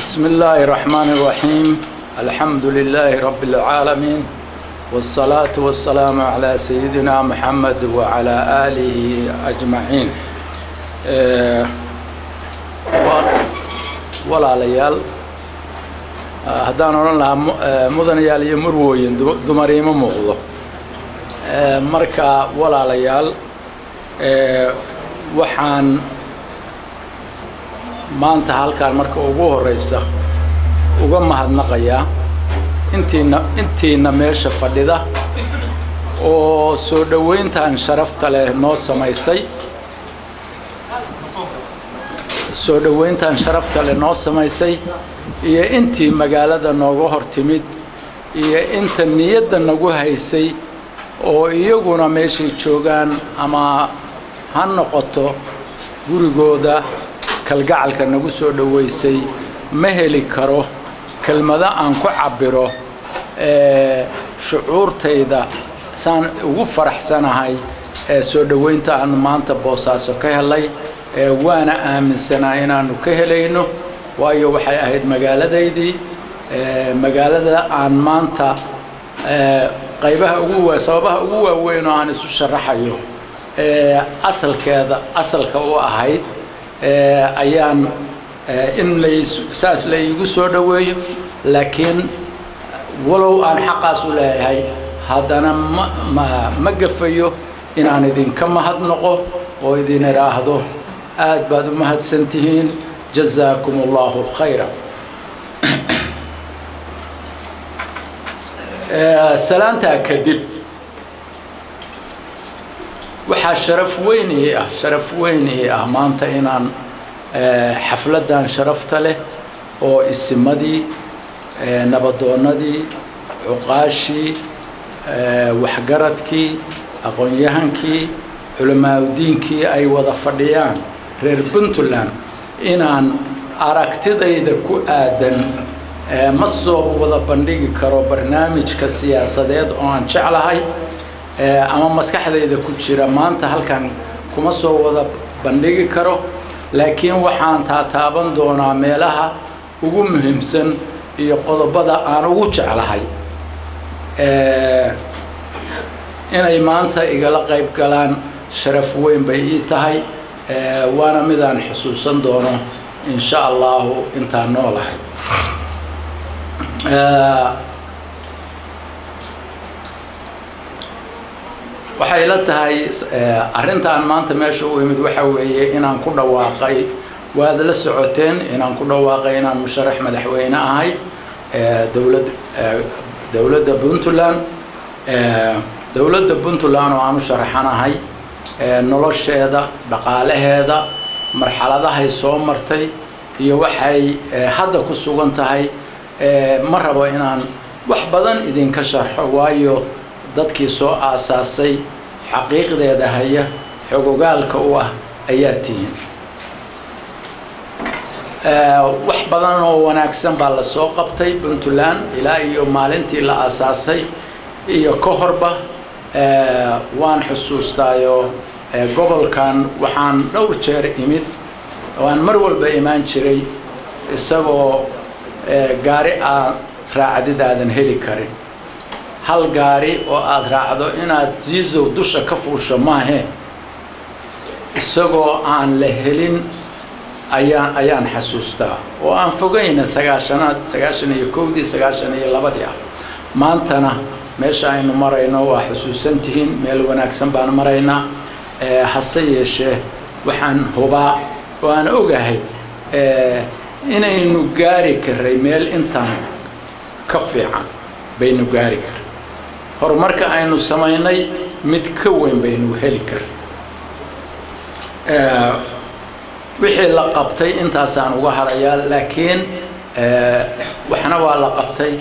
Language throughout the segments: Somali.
بسم الله الرحمن الرحيم. الحمد لله رب العالمين، والصلاة والسلام على سيدنا محمد وعلى آله أجمعين. ولا ليال هدان لها مدن يالي مروين دمري مموضة مركا ولا ليال وحان maanta halkaan marka ugu horeysa uga mahadnaqaya intiina meesha fadhida oo soo dhaweyntan sharafta leh noo samaysay iyo intii magaalada nooga hortimid iyo inta niyadda nagu haysay oo iyaguna meeshay joogaan ama ha noqoto gurigooda kalgacalka nagu soo dhaweysay ma heli karo kelmada aan ku cabiro shucuurtayda saan ugu faraxsanahay soo dhaweynta aan maanta Boosaaso ka helay waana aaminsanahay inaanu ka helayno waayo waxay ahayd magaaladaydii magaalada aan maanta sababaha ugu waaweyn oo aan isu sharaxayo asalka u ahayd ayaan in saas la igu soo dhaweeyo laakiin walow aan xaqaas u leeyahay haddana ma gafayo inaan idinka mahadnaqo oo idin iraahdo aad baad u mahadsantihiin jazaakum allahu khayran salaanta kadib waxaa sharaf weyn ah maanta inaan xafladan sharafta leh oo isimadii nabadoonadii cuqaashii waxgaradkii aqoon-yahankii culimaadudiinkii ay wada fadhiyaan reer Puntland inaan aragtidayda ku aadan ma soo wada bandhigi karo barnaamijka siyaasadeed oo aan jeclahay ama maskaxdayda ku jira maanta halkan kuma soo wada bandhigi karo laakiin waxaan taaban doonaa meelaha ugu muhiimsan iyo qodobada aan ugu jeclahay inay maanta igala qayb galaan sharaf weyn bay ii tahay waana midaan xusuusan doono insha Allah intaan noolahay waxay la tahay arrintan maanta meesha u yimid waxa weeye inaan ku dhawaaqay waad la socoteen inaan ku dhawaaqay inaan musharax madaxweyne ahay dawladda Puntland oo aan u sharaxanahay nolosheeda dhaqaalaheeda marxaladahay soo martay iyo waxay hadda ku sugan tahay ma rabo inaan wax badan idinka sharxo waayo dadkii soo aasaasay xaqiiqdeeda haya xogogaalka u ah ayaa tihiin wax badan oo wanaagsan baa la soo qabtay Puntland ilaa iyo maalintii la aasaasay iyo ka horba waan xusuustaayo gobolkan waxaan dhowr jeer imid waan mar walba imaan jiray isagoo gaari aan raacdidaadan heli karin hal gaari oo aad raacdo inaad ziizo dusha ka fuusho maahe isagoo aan la helin ayaan xasuustaa oo aan fogayna 92 maantana meesha aynu marayno waa xusuusantihiin meel wanaagsan baan maraynaa hase yeeshee waxaan hubaa oo aan ogahay inaynu gaari karay meel intaan ka fiican baynu gaari karay horumarka aynu samaynay mid ka weyn baynu heli karay wixii la qabtay intaasaan uga harayaa laakiin waxna waa la qabtay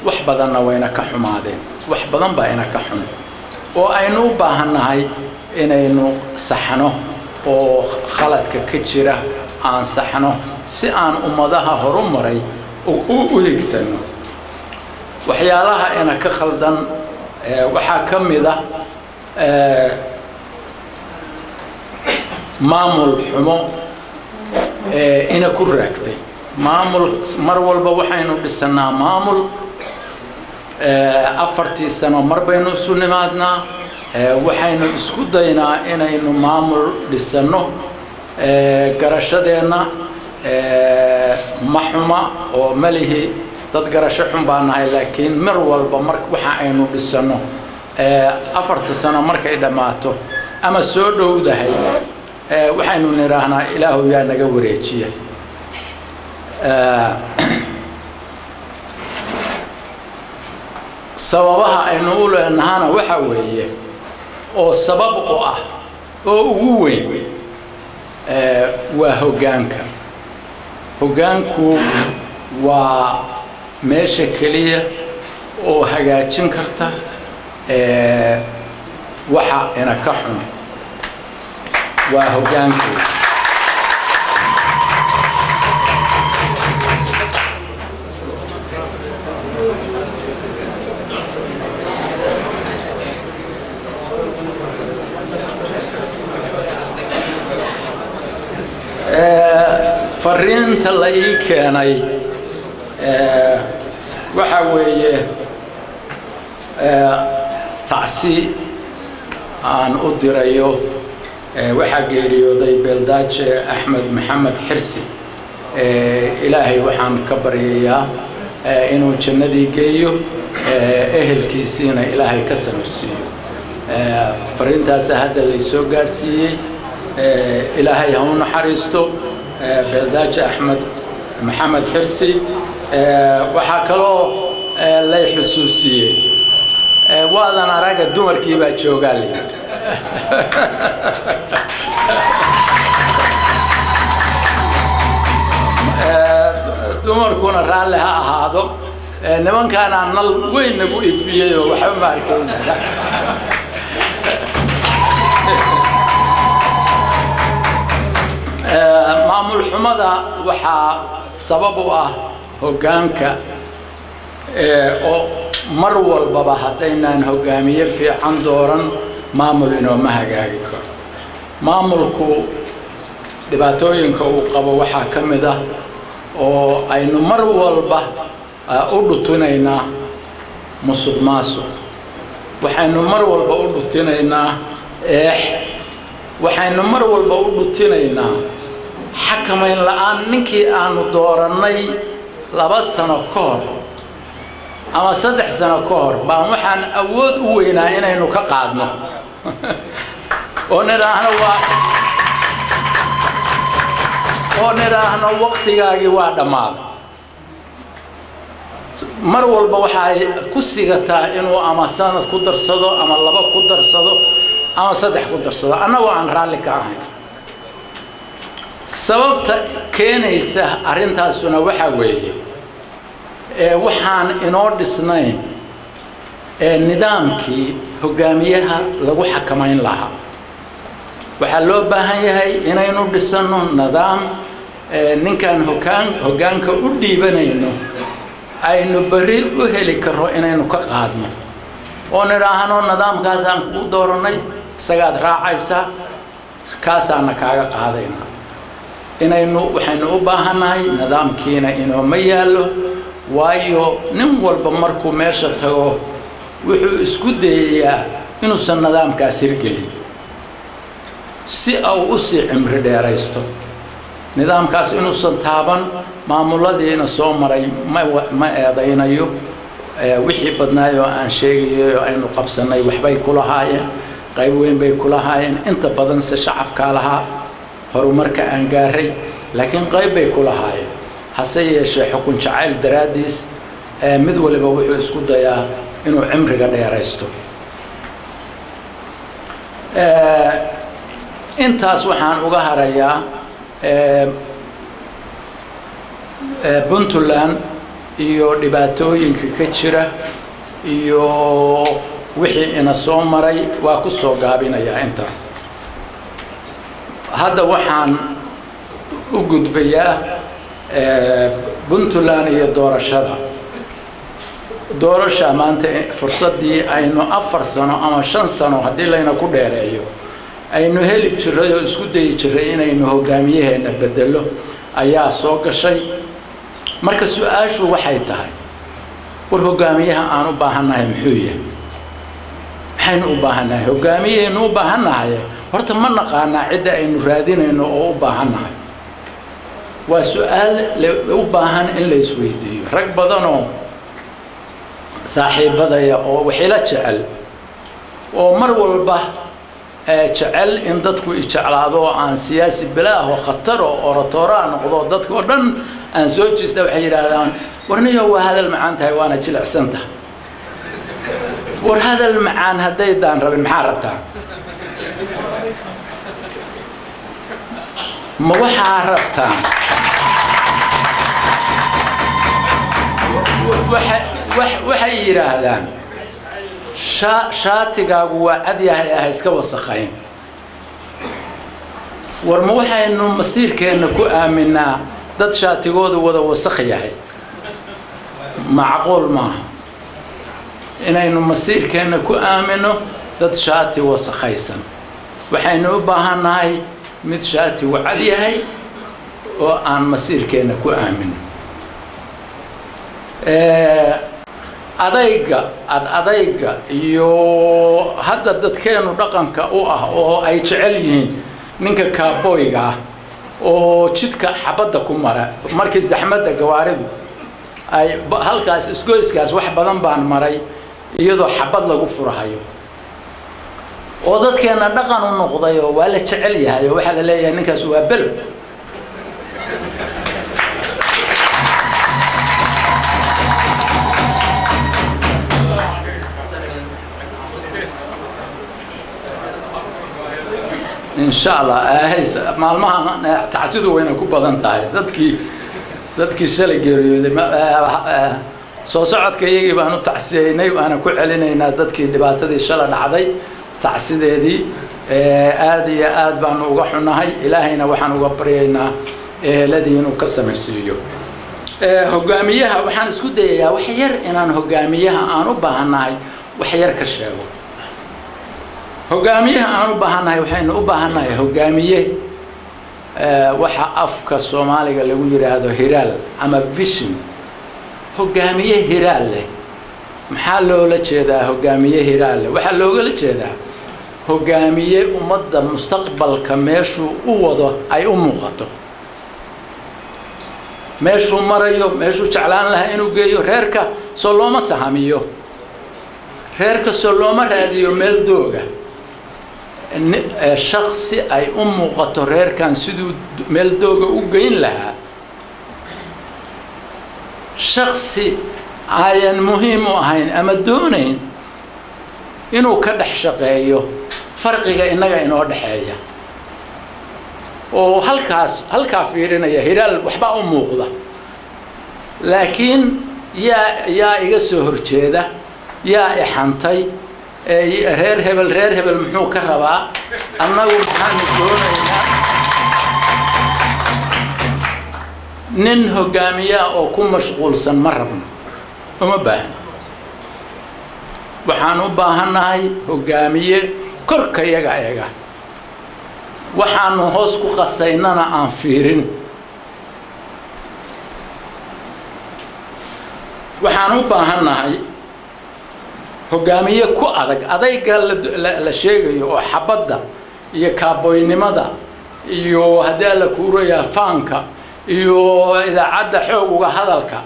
wax badanna wayna ka xumaadeen wax badan baa ina ka xun oo aynu u baahannahay inaynu saxno oo khaladka ka jira aan saxno si aan ummadaha horumaray u higsano waxyaalaha ina ka khaldan waxaa ka mid ah maamul xumo ina ku raagtay maamul mar walba waxaynu dhisanaa maamul afartii sano mar baynu isu nimaadnaa waxaynu isku daynaa inaynu maamul dhisano garashadeenna ma xuma oo malihi dad garasho xun baan nahay laakiin mar walba waxa aynu dhisano afartii sano markay dhamaato ama soo dhowdahay waxaynu niraahnaa ilaahu yaa naga wareejiya sababaha aynu u leenahana waxa weeye oo sabab u ah oo ugu weyn waa hoggaanku waa meesha kaliya oo hagaajin karta waxa ina ka xun waa hoggaanku fariinta la ii keenay waxa weeye tacsi aan u dirayo waxaa geeriyooday beeldaaje axmed maxamed xirsi ilaahay waxaan ka baryayaa inuu jannadii geeyo ehelkiisiina ilaahay ka samirsiiyo fariintaas hadda la soo gaarsiiyey ilaahay ha u naxariisto beeldaaje axmed maxamed xirsi waxaa kaloo lay xusuusiyey waadan araga dumarkii baa joogaa la yidhi dumarkuna raalli ha ahaado nimankaana nal weyn nagu ifiyey oo waxba ma arkayna maamul xumada waxaa sabab u ah hoggaanka oo mar walbaba haddaynaan hoggaamiye fiican dooran maamul inooma hagaagi karo maamulku dhibaatooyinka uu qabo waxaa ka mid ah oo aynu mar walba u dhutinaynaa musuqmaasuq waxaynu mar walba u dhutinaynaa waxaynu mar walba u dhutinaynaa xakamayn la'aan ninkii aanu doorannay 2 sano ka hor ama 3 sano ka hor baan waxaan awood u weynaa inaynu ka qaadno oo niraahno waqtigaagii waa dhammaaday mar walba waxay ku sigataa inuu ama sanad ku darsado ama 2 ku darsado ama 3 ku darsado annagoo aan raalli ka ahayn sababta keenaysa arrintaasuna waxa weeye waxaan inoo dhisnayn nidaamkii hoggaamiyaha lagu xakamayn lahaa waxaa loo baahan yahay inaynu dhisano nidaam ninkan hoggaanka u dhiibanayno aynu bari u heli karo inaynu ka qaadno oo niraahno nidaamkaas aan ku dooranay isagaad raacaysaa kaasaana kaaga qaadayna waxaynu u baahannahay nidaamkiina inooma yaallo waayo nin walba markuu meesha tago wuxuu isku dayayaa inuusan nidaamkaas hirgelin si uu u sii cimri dheeraysto nidaamkaas inuusan taaban maamuladiina soo maray ma eedaynayo wixii badnaayoo aan sheegayo aynu qabsanay waxbay ku lahaayeen qayb weyn bay ku lahaayeen inta badan se shacabkaa lahaa horumarka aan gaaray laakiin qayb bay ku lahaayeen hase yeeshee xukun jacayl daraadiis mid waliba wuxuu isku dayaa inuu cimriga dheeraysto intaas waxaan uga harayaa Puntland iyo dhibaatooyinka ka jira iyo wixii ina soo maray waa ku soo gaabinayaa intaas hadda waxaan u gudbayaa Puntland iyo doorasha maanta fursadii aynu 4 sano ama 5 sano hadii layna ku dheereeyo aynu heli jiray oo isku dayi jiray inaynu hoggaamiyaheena bedelo ayaa soo gashay marka su'aashu waxay tahay war hogaamiyaha aan u baahanahay muxuu yahay maxaynu u baahanahay hogaamiyeenu u baahanahay horta ma naqaanaa cidda aynu raadinayno oo u baahanahay waa su'aal u baahan in la isweydiiyo rag badan oo saaxiibadaya oo waxila jecel oo mar walba jecel in dadku jeclaado aan siyaasi bilaah oo khatar oo oratoora noqdo dadku oo dhan aan soo jeesta waxay yiraahdaan warniyo waa hadal macaan tahay waana jilicsan tahay war hadal macaan haday daan rabin maxaa rabtaa ma waxaa rabtaa waxay yiraahdaan shaatigaagu waa cad yahay ah iska wasakhayn war ma waxaynu masiirkeena ku aaminaa dad shaatigoodu wada wasakh yahay macquul maaha inaynu masiirkeena ku aamino dad shaati wasakhaysan waxaynu u baahanahay mid shaati wacad yahay oo aan masiirkeena ku aamino adayga iyo hadda dadkeenu dhaqanka u ah oo ay jecel yihiin ninka kaaboyga ah oo jidka xabadda ku mara markii zaxmadda gawaaridu ay halkaas isgoyskaas wax badan baan maray iyadoo xabad lagu furahayo oo dadkeena dhaqan u noqday oo waa la jecel yahay oo waxa la leeyahay ninkaas waa bel إن شاء الله هيس مالمها تعسيدو وين كوب بدن تاعي dadkii shalay geeriyooday soo socodka iyagii baanu tacsiyeynay waana ku celinaynaa dadkii dhibaatadii shalay dhacday tacsideedii aad iyo aad baanu uga xunahay ilaahayna waxaan uga baryaynaa eheladii inuu ka samaysiiyo hogaamiyaha waxaan isku dayayaa wax yar inaan hogaamiyaha aan u baahanahay wax yar ka sheego hogaamiyaha aan u baahanahay waxaynu u baahanahay hogaamiye waxa afka Soomaaliga lagu yiraahdo hiraal ama vision hogaamiye hiraal leh maxaa loola jeedaa hogaamiye hiraal leh waxa looga jeedaa hogaamiye ummadda mustaqbalka meeshu u wado ay u muuqato meeshu marayo meeshu jeclaan lahaa inuu geeyo reerka soo looma sahamiyo reerka soo looma raadiyo meel dooga shakhsi ay u muuqato reerkan siduu meel dooga u geyn lahaa shakhsi ayan muhiim u ahayn ama doonayn inuu ka dhex shaqeeyo farqiga inaga inoo dhaxeeya oo halkaa fiirinaya hiraal waxba u muuqda laakiin yaa iga soo horjeeda yaa ixantay reer hebel muxuu ka rabaa annagu maxaan doonaynaa nin hogaamiya oo ku mashquulsan ma rabno uma baahan waxaan u baahanahay hogaamiye korka yaga eega waxaanu hoos ku qasaynana aan fiirin waxaan u baahanahay hogaamiye ku adayga la sheegayo oo xabadda iyo kaaboynimada iyo haddii la kuuraya faanka iyo idaacadda xoog uga hadalka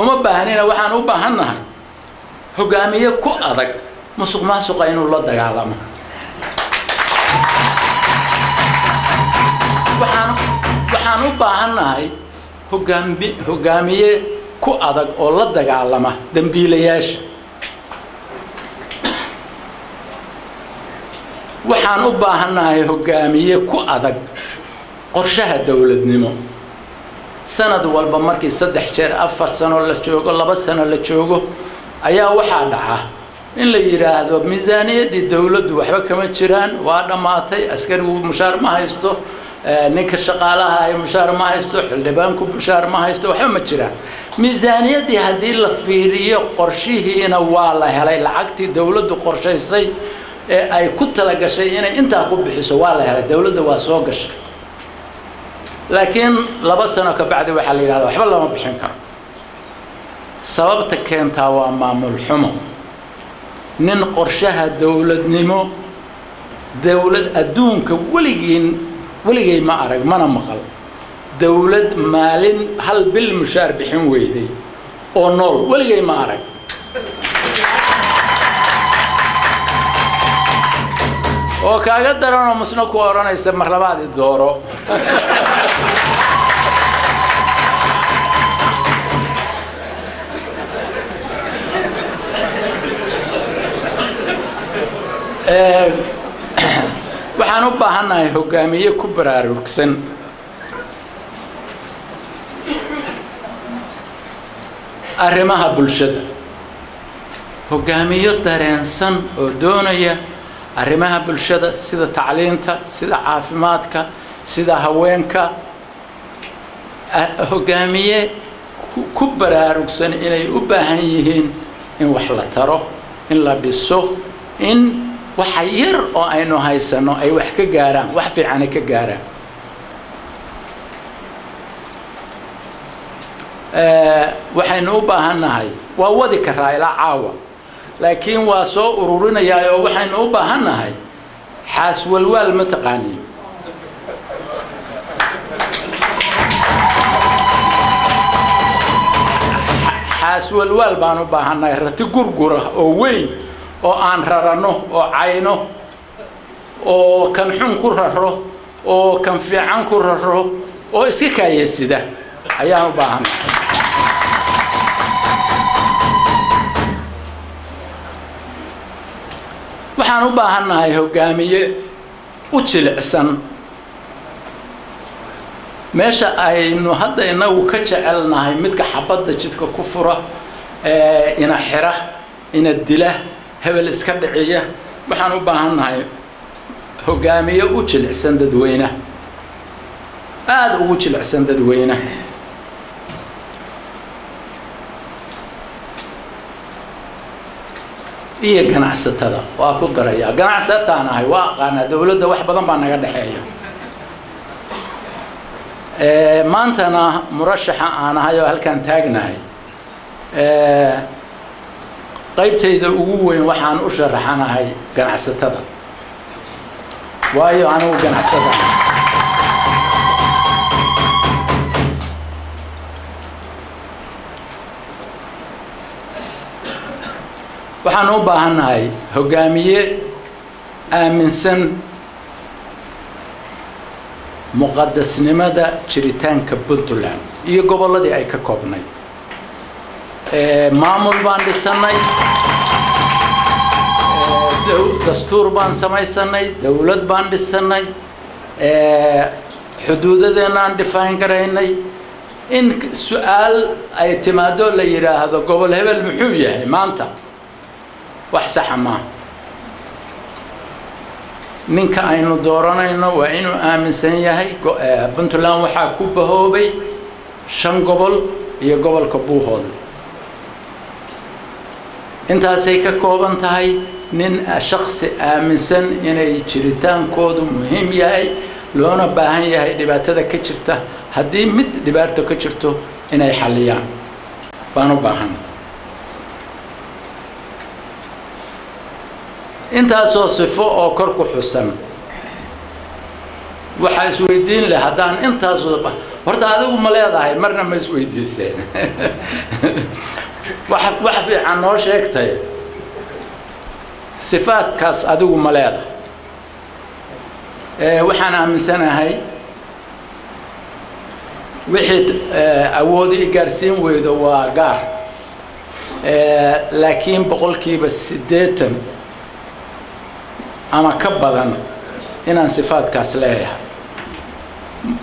uma baahnina waxaan u baahanahay hogaamiye ku adag musuqmaasuqa inuu la dagaalamo waxaan u baahanahay hogaamiye ku adag oo la dagaalama dambiilayaasha waxaan u baahanahay hogaamiye ku adag qorshaha dawladnimo sanad walba markii 3 jeer 4 sano la joogo 2 sano la joogo ayaa waxaa dhaca in la yiraahdo miisaaniyadii dawladdu waxba kama jiraan waa dhamaatay askarigu mushaar ma haysto ninka shaqaalaha ay mushaar ma haysto xildhibaanku mushaar ma haysto waxba ma jiraan miisaaniyadii hadii la fiiriyo qorshihiina waa la helay lacagtii dawladdu qorshaysay ee ay ku tala gashay inay inta ku bixiso waa la helay dawladda waa soo gashay لكن لبا سنة كبعد وحال هذا وحب الله ما بحين كرم سببت كانت هو معمول حمو نن قرشها دولة نمو دولة أدونك ولجين ما أرق ما نمقل دولة مالين هل بالمشار بحين ويدي أو نول ولجين ما أرق وكأقدر أنا مسنوك ورانا يسمح لبعض الدورو waxaan u baahanahay hogaamiye ku baraarugsan arrimaha bulshada hogaamiye dareensan oo doonaya arrimaha bulshada sida tacliinta sida caafimaadka sida haweenka hogaamiye ku baraarugsan inay u baahan yihiin in wax la taro in la dhiso in waxa yar oo aynu haysano ay wax ka gaaraan wax fiican ka gaaraan waxaynu u baahanahay waa wadi karaa ilaa caawa laakiin waa soo ururinayaa oo waxaynu u baahanahay xaas walwal ma taqaani xaas walwal baan u baahanahay rati gurgura oo weyn oo aan rarano oo cayno oo kan xun ku raro oo kan fiican ku raro oo iska kaayesida ayaan u baahan waxaan u baahanahay hogaamiye u jilicsan meesha aynu hadda inagu ka jecelnahay midka xabadda jidka ku fura ina xira ina dila hebel iska dhiciya waxaan u baahanahay hogaamiye u jilicsan dadweynaha aad ugu jilicsan dadweynaha iyo ganacsatada waa ku daraya ganacsataan ahay waa aqaana dawladda wax badan baa naga dhaxeeya maantana murashaxa aan ahay oo halkan taagnahay qaybtayda ugu weyn waxaan u sharaxanahay ganacsatada waayo anigu ganacsada waxaan u baahanahay hogaamiye aaminsan muqaddasnimada jiritaanka Puntland iyo gobolladii ay ka koobnay maamul baan dhisanay dastuur baan samaysanay dawlad baan dhisanay xuduudadeena aan define garaynay in su'aal ay timaado la yiraahdo gobol hebel muxuu yahay maanta wax sax ma ninka aynu dooranayno waa inuu aaminsan yahay Puntland waxa ku bahoobay 5 gobol iyo gobolka Buuhood intaasay ka kooban tahay nin shakhsi aaminsan inay jiritaankoodu muhiim yahay loona baahan yahay dhibaatada ka jirta haddii mid dhibaato ka jirto inay xaliyaan baan u baahan intaasoo sifo oo kor ku xusan waxa isweydiin leh haddaan intaasoo horta adigu ma leedahay marna ma isweydiiseen wax fiican noo sheegtay sifaadkaas adigu ma leedahay waxaan aaminsanahay wixii awoodi gaarsiin weydo waa gaar laakiin boqolkiiba 80 ama ka badan inaan sifaadkaas leeyahay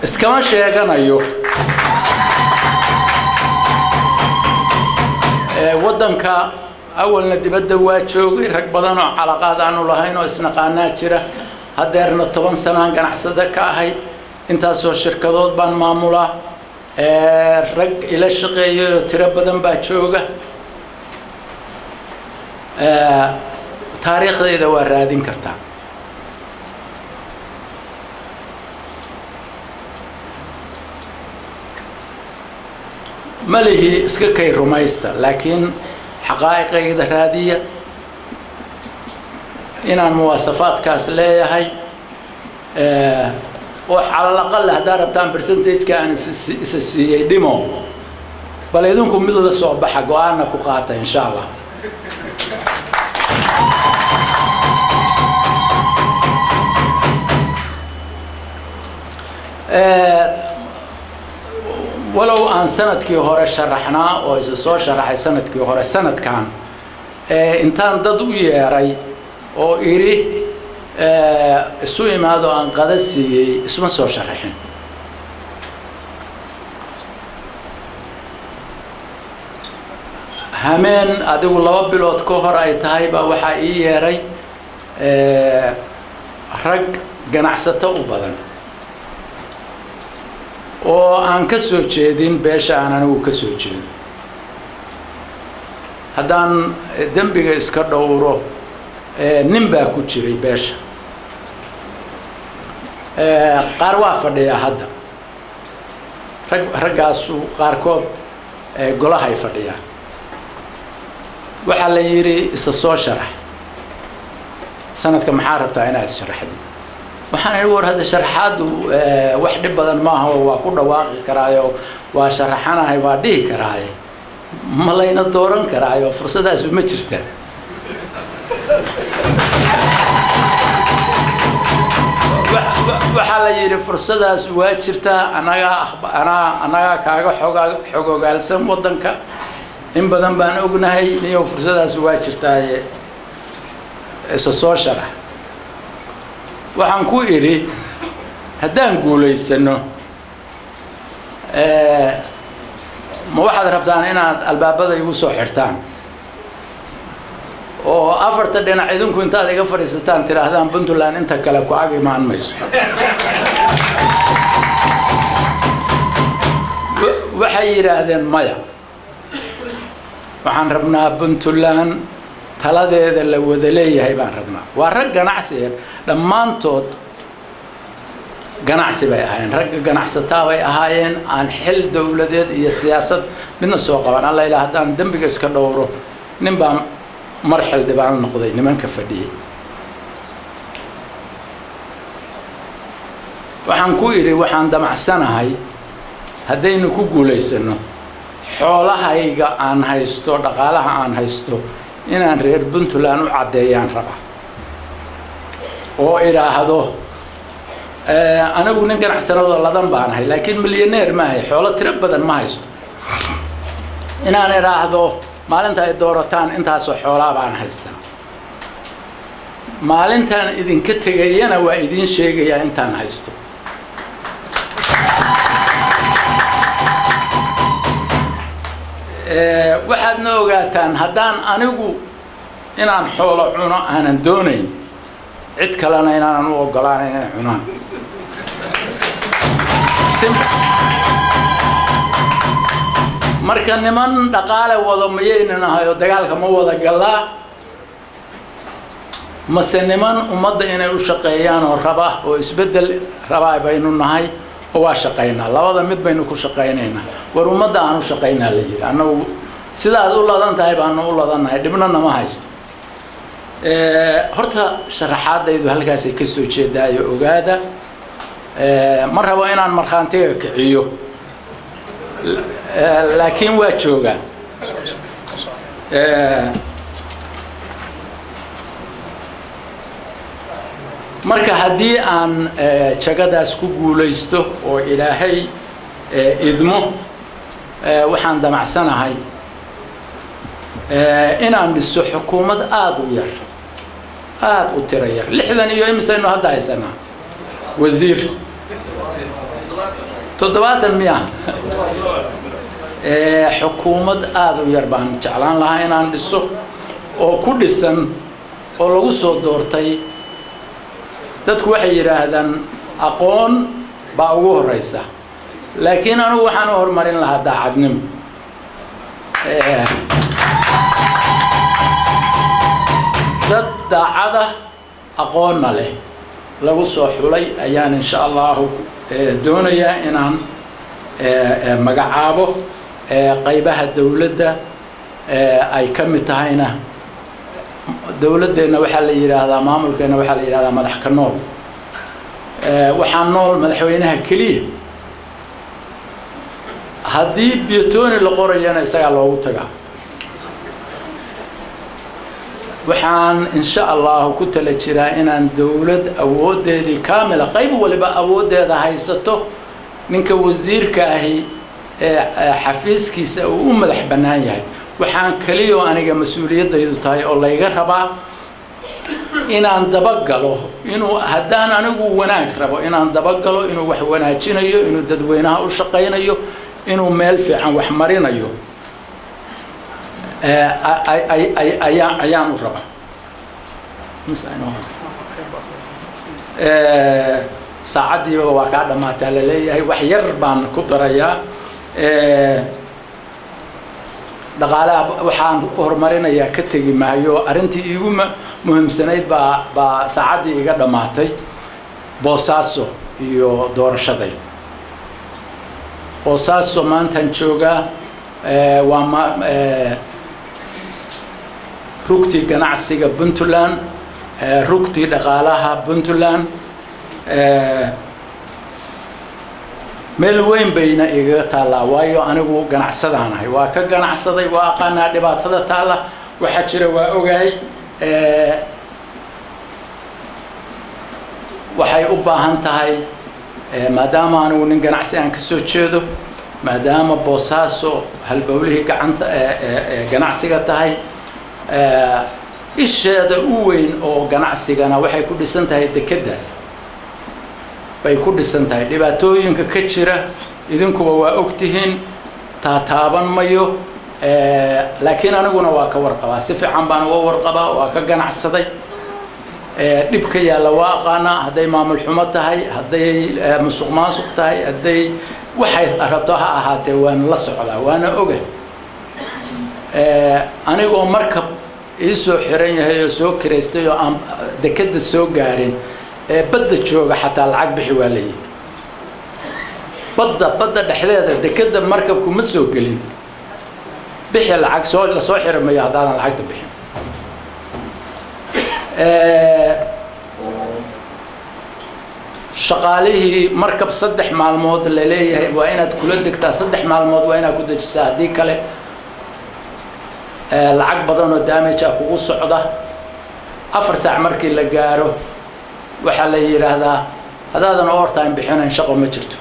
iskama sheeganayo waddanka awalna dibadda waa joogay rag badan oo calaqaad aanu lahayn oo isnaqaanaa jira hadeerna 10 sanaan ganacsada ka ahay intaasoo shirkadood baan maamulaa rag ila shaqeeyo tiro badan baa jooga taariikhdayda waa raadin kartaa ملهي اسككي رميستا لكن حقائق إذا رادية إن المواصفات كاس ليه هاي وعلى الأقل هذا ربطان برسنتيج كان إساسي ديمو بل يدونكم مثل الصعوبة حق وأنا كقاطع إن شاء الله. ولو أن سنة كي هور شرحنا أو إذا صار شرح سنة كي هور سنة كان إنتان ضدو ياري أو إيري السوء ما هذا عن قدسي اسمه صار شرحين همين أدو الله بلوت كهر أي تايبة وحقيقي ياري رج جناحته وبدن oo aan ka soo jeedin beesha aan anigu ka soo jeedin haddaan dambiga iska dhowro nin baa ku jiray beesha qaar waa fadhiya hadda raggaasu qaarkood golahay fadhiyaan waxaa la yidhi isa soo sharax sanadka maxaa rabtaa inaad sharaxdid waxaan idhi war hadda sharaxaadu wax dhib badan maaha waa ku dhawaaqi karaayo waa sharaxanahay waa dhihi karaaye ma layna dooran karaayo fursadaas uma jirta waxaa la yidhi fursadaas waa jirtaa anagaa kaaga xogogaalsan waddanka in badan baan ognahay niyo fursadaas waa jirtaaye isa soo sharax waxaan ku idhi haddaan guulaysano ma waxaad rabtaan inaad albaabada igu soo xirtaan oo afarta dhinac idinku intaad iga fadhiisataan tidhaahdaan Puntland inta kale ku ag imaan mayso waxay yidhaahdeen maya waxaan rabnaa Puntland taladeeda la wada leeyahay baan rabnaa waa rag ganacsi dhammaantood ganacsi bay ahaayeen rag ganacsataa bay ahaayeen aan xil dawladeed iyo siyaasad midna soo qaban alla ilaa haddaan dambiga iska dhowro nin baa mar xil dhibaan noqday nimanka fadhiyay waxaan ku idhi waxaan damacsanahay haddaynu ku guulaysano xoolahayga aan haysto dhaqaalaha aan haysto inaan reer Puntland u cadeeyaan raba oo iraahdo anagu nin ganacsanado ladan baanahay laakiin milyaneer ma ahay xoolo tiro badan ma haysto inaan iraahdo maalinta ay doorataan intaas oo xoolaa baan haystaa maalintan idinka tagayana waa idin sheegaya intaan haysto waxaadna ogaataan haddaan anigu inaan xoolo cuno aanan doonayn cid kalena inaanan u ogolaanayn inay cunaan marka niman dhaqaale wada mayaynan ahay oo dagaalka ma wada galaa mase niman ummadda inay u shaqeeyaan oo raba oo isbeddel rabaa baynu nahay oo waa shaqeynaa labada mid baynu ku shaqeynaynaa war ummadda aan u shaqeynaa la yidhi annagu sidaad u ladan tahay baanu u ladannahay dhibna nama haysto horta sharaxaadaydu halkaasay ka soo jeedaayo ogaada ma rabo inaan markhaantiga kiciyo laakiin waa joogaa marka haddii aan jagadaas ku guulaysto oo ilaahay idmo waxaan damacsanahay inaan dhiso xukuumad aad u yar aad u tiro yar 60 iyo imisaynu hadda haysanaa wasiir 70 miya xukuumad aad u yar baan jeclaan lahaa inaan dhiso oo ku dhisan oo lagu soo doortay dadku waxay yiraahdaan aqoon baa ugu horeysa laakiin anigu waxaan u hormarin lahaa daacadnimo dad daacada aqoonna leh lagu soo xulay ayaan insha Allah doonayaa inaan magacaabo qaybaha dawladda ay ka mid tahayna dawladdeena waxaa la yiraahdaa maamulkeena waxaa la yiraahdaa madax ka nool waxaan nool madaxweynaha kaliya haddii biyotoni la qorayana isagaa loogu tagaa waxaan insha Allah ku tala jiraa inaan dawlad awoodeedii kaamila qayb waliba awoodeeda haysato ninka wasiirka ahi xafiiskiisa uu u madax bannaan yahay waxaan kaliya aniga mas'uuliyadaydu tahay oo layga rabaa inaan dabagalo inuu haddaan anigu wanaag rabo inaan dabagalo inuu wax wanaajinayo inuu dadweynaha u shaqaynayo inuu meel fiican wax marinayo ayaan u rabaa saacadiiba waa kaa dhamaataa la leeyahay wax yar baan ku darayaa dhaqaalaha waxaan horumarinayaa ka tegi maayo arrintii iigu muhiimsanayd baa saacadii iga dhamaatay Boosaaso iyo doorashaday Boosaaso maantaan joogaa waa rugtii ganacsiga Puntland rugtii dhaqaalaha Puntland meel weyn bayna iga taala waayo anigu ganacsadaanahay waa ka ganacsaday waa aqaanaa dhibaatada taala waxa jira waa ogahay waxay u baahan tahay maadaama anigu nin ganacsi aan ka soo jeedo maadaama Boosaaso halbowlihii gacanta ganacsiga tahay isheeda u weyn oo ganacsigana waxay ku dhisan tahay dekedaas bay ku dhisan tahay dhibaatooyinka ka jira idinkuba waa ogtihiin taaban mayo laakiin aniguna waa ka warqabaa si fiican baan uga warqabaa waa ka ganacsaday dhibka yaala waa aqaana haday maamul xumo tahay haday musuqmaasuq tahay haday waxay rabto ha ahaatee waan la socdaa waana ogahay anigoo markab ii soo xiran yahay oo soo kireystay oo aan dekada soo gaarin badda jooga xataa lacag bixi waa leeyahay badda dhexdeeda dekada markabku ma soo gelin bixi lacag soo la soo xirmayo haddaan lacagta bixin shaqaalihii markab 3 maalmood la leeyahay waa inaad kula degtaa 3 maalmood waa inaad ku dejisaa hadii kale lacag badan oo damage ah kugu socda 4 saac markii la gaaro waxa la yiraahdaa hadaadan overtime bixinayn shaqo ma jirto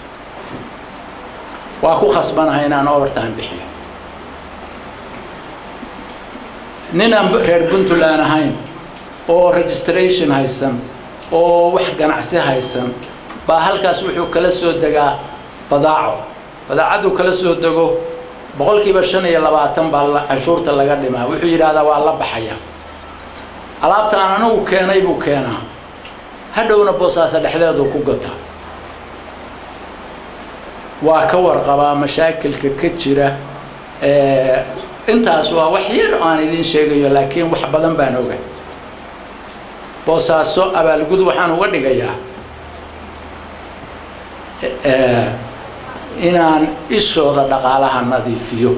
waa ku khasbanahay inaan overtime bixiyo ninaan reer Puntland ahayn oo registration haysan oo wax ganacsi haysan baa halkaas wuxuu kala soo dagaa badaacadu kala soo dago boqolkiiba 25 baa cashuurta laga dhimaa wuxuu yiraahdaa waa la baxaya alaabta aan anagu keenay buu keenaa hadhowna Boosaaso dhexdeedu ku gata waa ka warqabaa mashaakilka ka jira intaas waa wax yar aan idin sheegayo laakiin wax badan baan ogahay Boosaaso abaalgud waxaan uga dhigayaa inaan ishooda dhaqaalaha nadiifiyo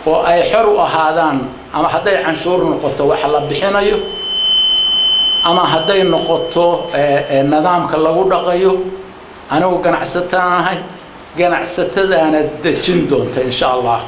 oo ay xor u ahaadaan ama haday canshuur noqoto wax la bixinayo ama haday noqoto nidaamka lagu dhaqayo anigu ganacsatanahay ganacsatadaana dejin doonta insha Allah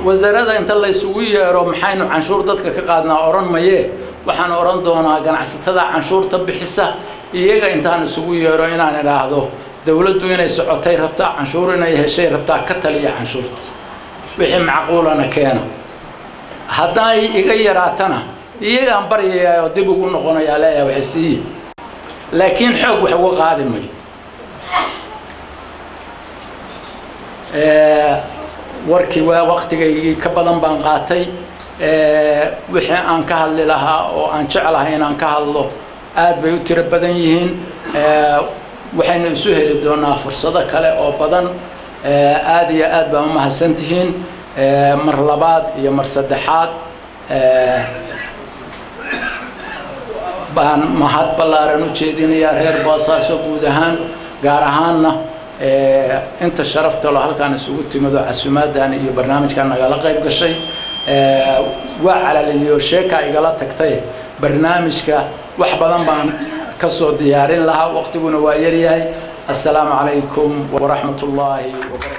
wasaaradda inta la isugu yeero maxaynu canshuur dadka ka qaadnaa oran maye waxaan oran doonaa ganacsatada canshuurta bixisa iyaga intaan isugu yeero inaan iraahdo dawladdu inay socotay rabtaa canshuur inay heshay rabtaa ka taliya canshuurta wixii macquulana keena hadday iga yaraatana iyagaan baryayaa dib ugu noqonayaa leeyahay wax sii laakiin xoog wax uga qaadi mayo warkii waa waqtigaygii ka badan baan qaatay wixii aan ka hadli lahaa oo aan jecelahay inaan ka hadlo aad bay u tiro badan yihiin waxaynu isu heli doonaa fursado kale oo badan aad iyo aad baan u mahadsantihiin mar labaad iyo mar saddexaad baan mahad ballaaran u jeedinayaa reer Boosaaso guud ahaan gaar ahaanna inta sharafta loo halkaan isugu timado casuumadan iyo barnaamijkan nagala qayb gashay waa calaliyo sheeka igala tagtay barnaamijka wax badan baan ka soo diyaarin lahaa waqtiguna waa yar yahay. السلام عليكم ورحمة الله وبركاته.